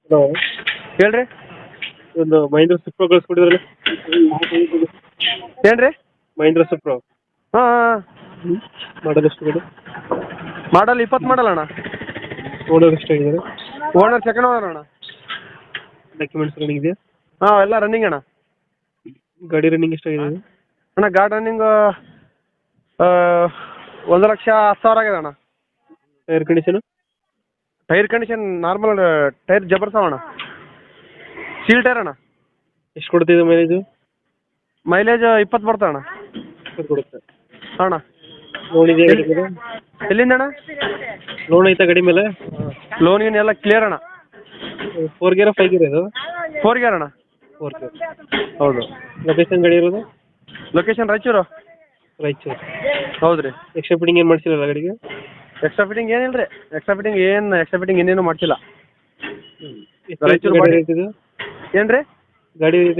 Hello, ಹೇಳ್ರಿ. ಒಂದು ಮಹೇಂದ್ರ ಸುಪ್ರೋ ಕಳಿಸ್ಕೊಟ್ಟಿದ್ರಲ್ಲ. ಏನ್ರಿ? ಮಹೇಂದ್ರ ಸುಪ್ರೋ ಹಾಂ ಮಾಡಲ್ ಎಷ್ಟು ಗಾಡಿ? ಮಾಡಲ್ 20 ಮಾಡಲ್ ಅಣ್ಣ. ಓನರ್ ಎಷ್ಟಾಗಿದ್ದಾರೆ? ಓನರ್ ಸೆಕೆಂಡ್ ಓನರ್ ಅಣ್ಣ. ಡಾಕ್ಯುಮೆಂಟ್ಸ್ ರನ್ನಿಂಗ್ ಇದೆಯಾ? ಹಾಂ ಎಲ್ಲ ರನ್ನಿಂಗ್ ಅಣ್ಣ. ಗಾಡಿ ರನ್ನಿಂಗ್ ಎಷ್ಟಾಗಿದೆ? ಅಣ್ಣ ಗಾಡಿ ರನ್ನಿಂಗ್ 1,10,10,000 ಆಗಿದೆ ಅಣ್ಣ. Tyre condition? Tyre condition normal tyre ಜಬರ್ಸಾವ ಅಣ್ಣ. ಸೀಲ್ ಟೈರ್ ಅಣ್ಣ. ಎಷ್ಟು ಕೊಡ್ತಿದೆ ಮೈಲೇಜು? ಮೈಲೇಜ್ 20 ಬರ್ತದೆ ಅಣ್ಣ. ಕೊಡುತ್ತೆ. ಅಣ್ಣ ಲೋನ್ ಇದೆಯಾ ಗಾಡಿ ಮೇಲೆ? ಎಲ್ಲಿಂದ ಅಣ್ಣ? ಲೋನ್ ಐತಾ ಗಾಡಿ ಮೇಲೆ? ಲೋನ್ ಗೀನ್ ಎಲ್ಲ ಕ್ಲಿಯರ್ ಅಣ್ಣ. 4 ಗೇರ 5 ಗೇರ್ ಇದು? 4 ಗೇರ್ ಅಣ್ಣ. 4 ಗೇರ್. ಹೌದು. ಲೊಕೇಶನ್ ಗಾಡಿ ಇರೋದು? ಲೊಕೇಶನ್ ರಾಯಚೂರು. ರಾಯಚೂರು. ಹೌದು ರೀ. ಎಕ್ಸ್ಟ್ರಾ ಫಿಟ್ಟಿಂಗ್ ಏನು ಮಾಡಿಸಿರಲ್ಲ ಗಾಡಿಗೆ? ಎಕ್ಸ್ಟ್ರಾ ಫಿಟ್ಟಿಂಗ್ ಏನಿಲ್ಲ ರೀ. ಎಕ್ಸ್ಟ್ರಾ ಫಿಟ್ಟಿಂಗ್ ಇನ್ನೇನು ಮಾಡ್ಸಿಲ್ಲ. ರಾಯಚೂರು ಗಾಡಿ ರೇಟ್ ಇದು? ಏನು ರೀ? ಗಾಡಿ ರೇಟ್